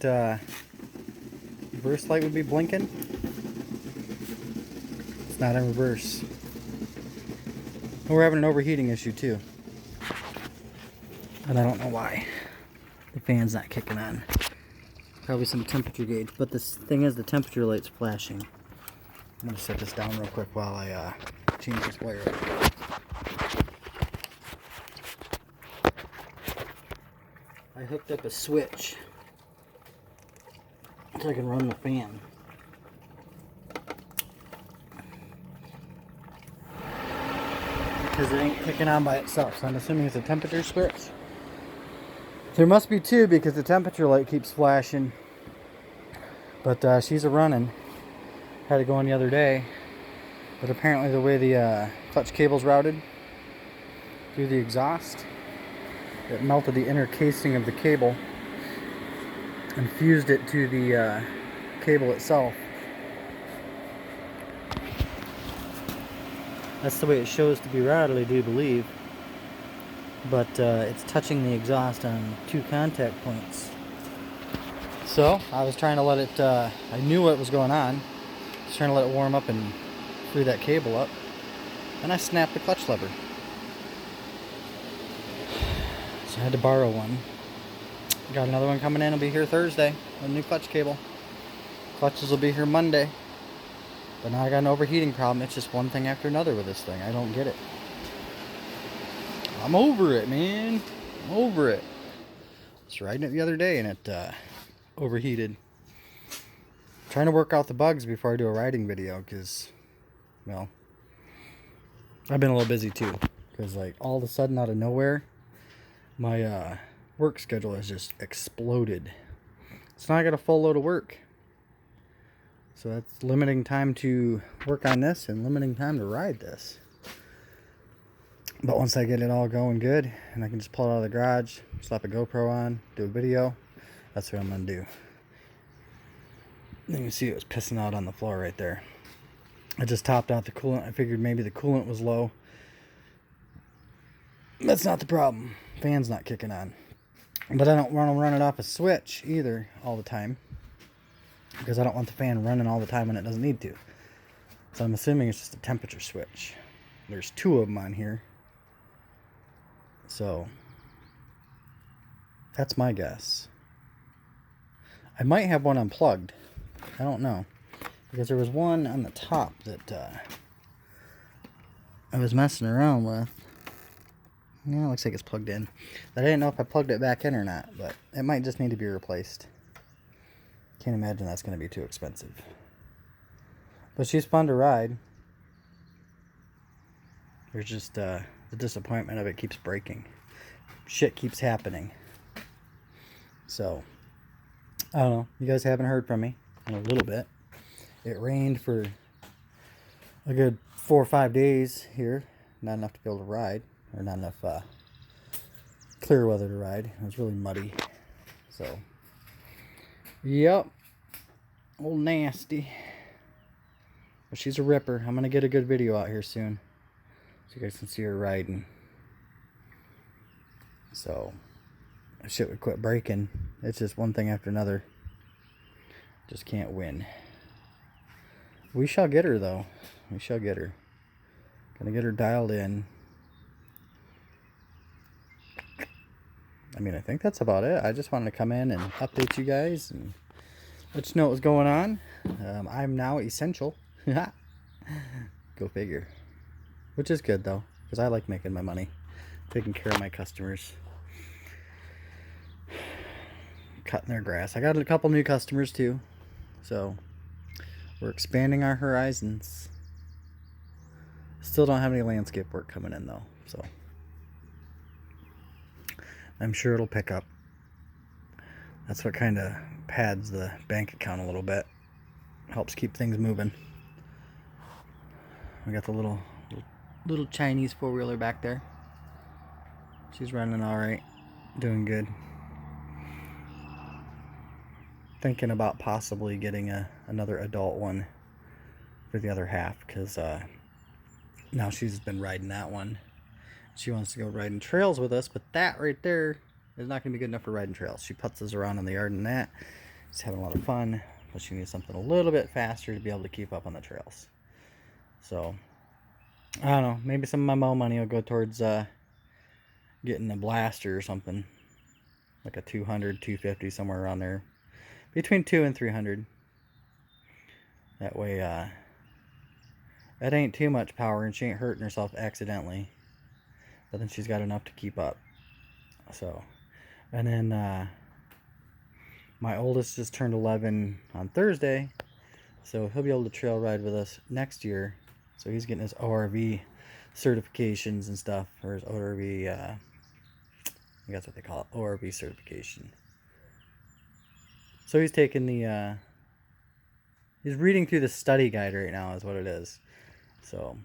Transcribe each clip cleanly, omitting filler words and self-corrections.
reverse light would be blinking. It's not in reverse. We're having an overheating issue too. And I don't know why. The fan's not kicking on. Probably some temperature gauge. But this thing is, the temperature light's flashing. I'm going to set this down real quick while I change this wire. I hooked up a switch so I can run the fan. Because it ain't kicking on by itself, so I'm assuming it's a temperature switch. There must be two because the temperature light keeps flashing. But she's a running. Had it going the other day. But apparently the way the clutch cable's routed through the exhaust, it melted the inner casing of the cable and fused it to the cable itself. That's the way it shows to be routed, I do believe. But it's touching the exhaust on 2 contact points. So I was trying to let it, I knew what was going on. I was trying to let it warm up and free that cable up. And I snapped the clutch lever. So I had to borrow one. Got another one coming in, it'll be here Thursday. A new clutch cable. Clutches will be here Monday. But now I got an overheating problem. It's just one thing after another with this thing. I don't get it. I'm over it, man. I'm over it. I was riding it the other day and it overheated. Trying to work out the bugs before I do a riding video because, well, I've been a little busy too. Because like all of a sudden out of nowhere, my work schedule has just exploded. So now I got a full load of work. So that's limiting time to work on this and limiting time to ride this. But once I get it all going good and I can just pull it out of the garage, slap a GoPro on, do a video, that's what I'm going to do. You can see it was pissing out on the floor right there. I just topped out the coolant. I figured maybe the coolant was low. That's not the problem. Fan's not kicking on. But I don't want to run it off a switch either all the time. Because I don't want the fan running all the time when it doesn't need to. So I'm assuming it's just a temperature switch. There's 2 of them on here. So that's my guess. I might have one unplugged. I don't know. Because there was one on the top that I was messing around with. Yeah, it looks like it's plugged in. But I didn't know if I plugged it back in or not. But it might just need to be replaced. Can't imagine that's going to be too expensive. But she's fun to ride. There's just the disappointment of it keeps breaking. Shit keeps happening. So, I don't know. You guys haven't heard from me in a little bit. It rained for a good 4 or 5 days here. Not enough to be able to ride. Or not enough clear weather to ride. It was really muddy. So, yep. Old nasty. But she's a ripper. I'm going to get a good video out here soon. So you guys can see her riding. So, shit would quit breaking. It's just one thing after another. Just can't win. We shall get her though. We shall get her. Gonna get her dialed in. I mean, I think that's about it. I just wanted to come in and update you guys and let you know what was going on. I'm now essential. Go figure. Which is good though, because I like making my money. Taking care of my customers. Cutting their grass. I got a couple new customers too. So, we're expanding our horizons. Still don't have any landscape work coming in though. So, I'm sure it'll pick up. That's what kind of pads the bank account a little bit. Helps keep things moving. We got the little Chinese 4-wheeler back there. She's running all right. Doing good. Thinking about possibly getting another adult one for the other half, because now she's been riding that one. She wants to go riding trails with us, but that right there is not going to be good enough for riding trails. She putzes around in the yard and that. He's having a lot of fun, but she needs something a little bit faster to be able to keep up on the trails. So, I don't know, maybe some of my mow money will go towards getting a blaster or something. Like a 200, 250, somewhere around there. Between 200 and 300. That way, that ain't too much power and she ain't hurting herself accidentally. But then she's got enough to keep up. So, and then my oldest just turned 11 on Thursday, so he'll be able to trail ride with us next year. So he's getting his ORV certifications and stuff, or his ORV, I think that's what they call it, ORV certification. So he's taking the, he's reading through the study guide right now is what it is. So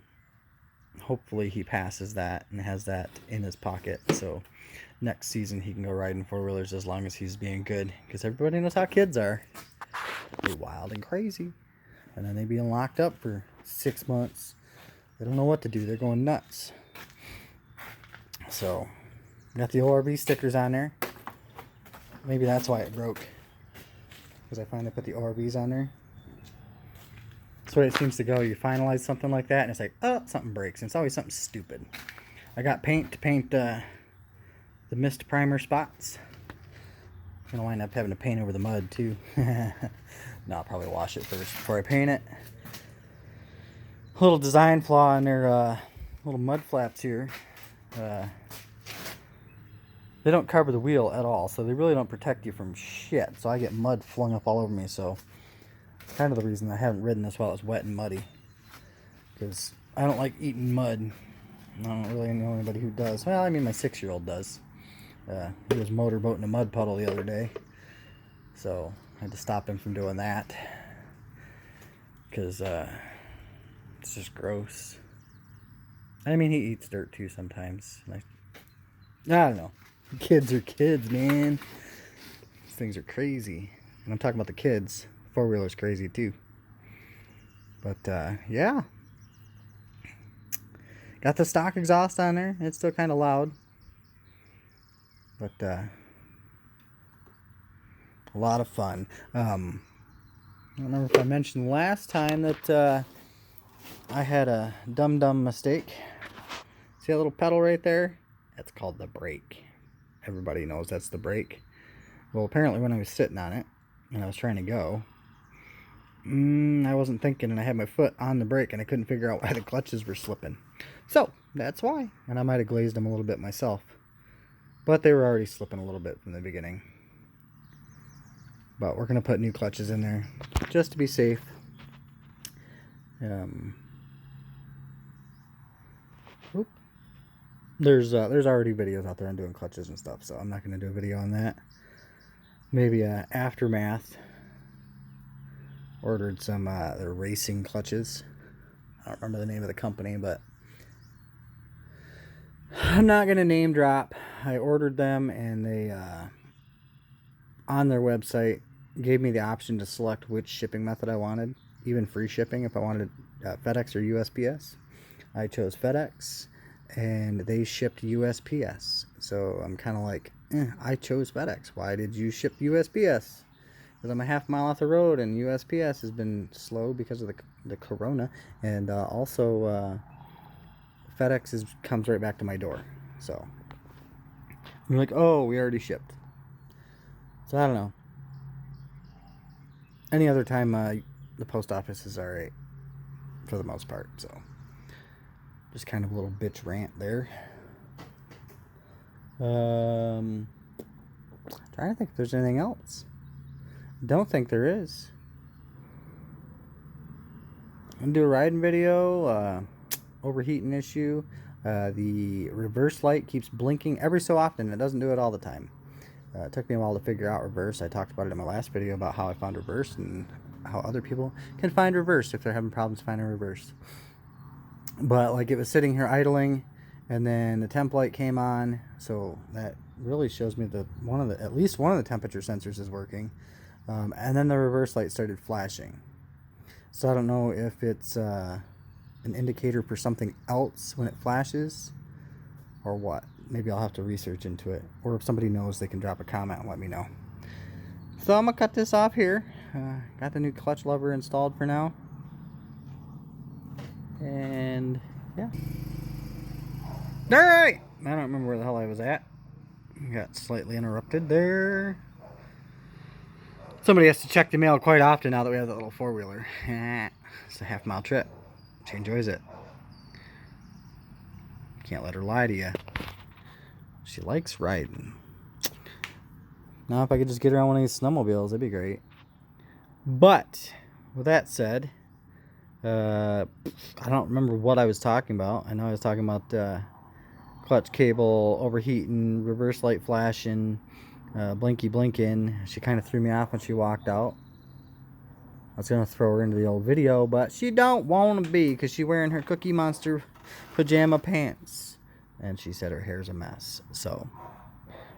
hopefully he passes that and has that in his pocket. So next season he can go riding four-wheelers as long as he's being good, because everybody knows how kids are. They're wild and crazy, and then they being locked up for 6 months. They don't know what to do. They're going nuts. So got the ORV stickers on there. Maybe that's why it broke, because I finally put the ORVs on there. That's the way it seems to go. You finalize something like that and it's like, oh, something breaks, and it's always something stupid. I got paint to paint the mist primer spots. I'm gonna wind up having to paint over the mud too. No, I'll probably wash it first before I paint it. A little design flaw in their little mud flaps here. They don't cover the wheel at all, so they really don't protect you from shit. So I get mud flung up all over me. So it's kind of the reason I haven't ridden this while it's wet and muddy, because I don't like eating mud. I don't really know anybody who does. Well, I mean, my 6-year-old does. He was motorboating a mud puddle the other day, so I had to stop him from doing that, because it's just gross. I mean, he eats dirt too sometimes. I don't know. Kids are kids, man. These things are crazy. And I'm talking about the kids. Four-wheeler's crazy too. But yeah. Got the stock exhaust on there. It's still kind of loud. But a lot of fun. I don't remember if I mentioned last time that I had a dumb mistake. See that little pedal right there? That's called the brake. Everybody knows that's the brake. Well, apparently when I was sitting on it and I was trying to go, I wasn't thinking, and I had my foot on the brake and I couldn't figure out why the clutches were slipping. So that's why. And I might have glazed them a little bit myself. But they were already slipping a little bit from the beginning. But we're going to put new clutches in there just to be safe. There's already videos out there on doing clutches and stuff, so I'm not going to do a video on that. Maybe Aftermath ordered some their racing clutches. I don't remember the name of the company, but I'm not going to name drop. I ordered them, and they on their website gave me the option to select which shipping method I wanted, even free shipping if I wanted FedEx or USPS. I chose FedEx, and they shipped USPS. So I'm kind of like, I chose FedEx. Why did you ship USPS? Because I'm a half mile off the road, and USPS has been slow because of the corona, and also FedEx comes right back to my door. So you're like, oh, we already shipped. So I don't know. Any other time, the post office is alright for the most part. So just kind of a little bitch rant there. Trying to think if there's anything else. Don't think there is. I'm gonna do a riding video. Overheating issue. The reverse light keeps blinking every so often. It doesn't do it all the time. It took me a while to figure out reverse. I talked about it in my last video about how I found reverse and how other people can find reverse if they're having problems finding reverse. But like, it was sitting here idling, and then the temp light came on, so that really shows me that at least one of the temperature sensors is working. And then the reverse light started flashing. So I don't know if it's an indicator for something else when it flashes, or what. Maybe I'll have to research into it, or if somebody knows, they can drop a comment and let me know. So I'm gonna cut this off here. Got the new clutch lever installed for now. And yeah. Alright! I don't remember where the hell I was at. Got slightly interrupted there. Somebody has to check the mail quite often now that we have that little four-wheeler. It's a half-mile trip. She enjoys it. Can't let her lie to you. She likes riding. Now if I could just get her on one of these snowmobiles, that'd be great. But, with that said, I don't remember what I was talking about. I know I was talking about clutch cable overheating, reverse light flashing, blinky blinking. She kind of threw me off when she walked out. I was going to throw her into the old video, but she don't want to be because she's wearing her Cookie Monster pajama pants. And she said her hair's a mess. So,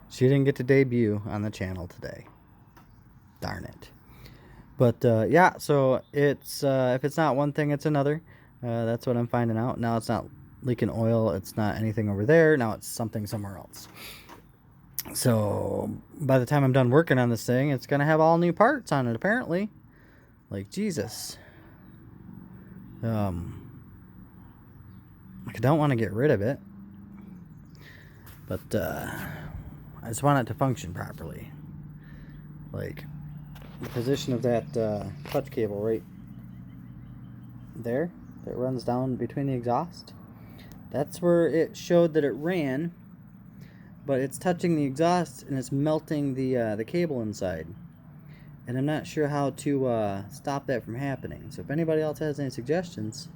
she didn't get to debut on the channel today. Darn it. But, yeah, so it's if it's not one thing, it's another. That's what I'm finding out. Now it's not leaking oil. It's not anything over there. Now it's something somewhere else. So, by the time I'm done working on this thing, it's going to have all new parts on it, apparently. Like, Jesus. Like, I don't want to get rid of it. But, I just want it to function properly. Like, the position of that clutch cable right there that runs down between the exhaust. That's where it showed that it ran. But it's touching the exhaust and it's melting the cable inside. And I'm not sure how to stop that from happening. So if anybody else has any suggestions,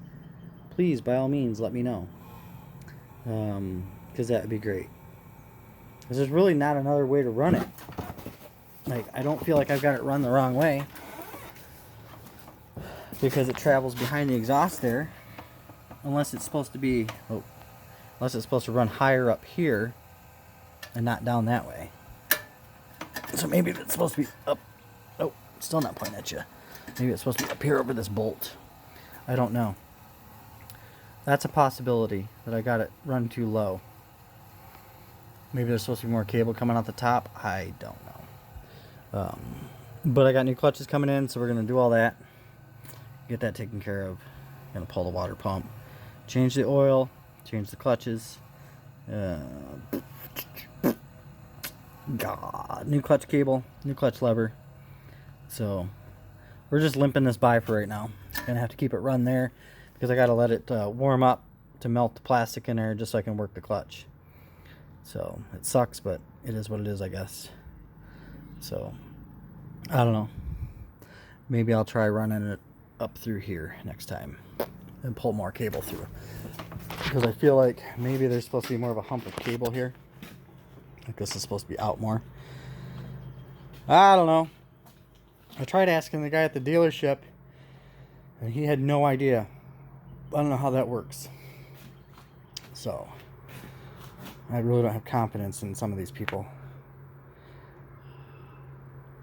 please, by all means, let me know. Because that would be great. Because there's really not another way to run it. Like, I don't feel like I've got it run the wrong way. Because it travels behind the exhaust there. Unless it's supposed to be... Oh, unless it's supposed to run higher up here. And not down that way. So maybe it's supposed to be up... Oh, still not pointing at you. Maybe it's supposed to be up here over this bolt. I don't know. That's a possibility that I got it run too low. Maybe there's supposed to be more cable coming out the top. I don't know. But I got new clutches coming in, so we're going to do all that. Get that taken care of. Going to pull the water pump. Change the oil. Change the clutches. God, new clutch cable. New clutch lever. So, we're just limping this by for right now. Going to have to keep it run there. Because I got to let it warm up to melt the plastic in there just so I can work the clutch. So, it sucks, but it is what it is, I guess. So, I don't know. Maybe I'll try running it up through here next time. And pull more cable through. Because I feel like maybe there's supposed to be more of a hump of cable here. Like this is supposed to be out more. I don't know. I tried asking the guy at the dealership. And he had no idea. I don't know how that works. So, I really don't have confidence in some of these people.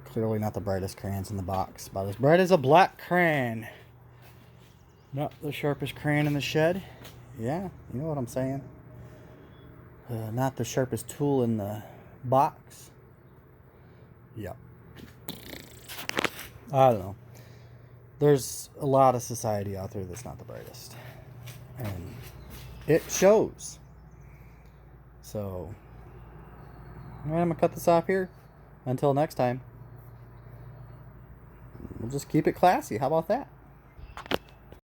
Clearly not the brightest crayons in the box. About as bright as a black crayon. Not the sharpest crayon in the shed. Yeah, you know what I'm saying. Not the sharpest tool in the box. Yep. I don't know. There's a lot of society out there that's not the brightest. And it shows. So, I'm going to cut this off here. Until next time. We'll just keep it classy. How about that?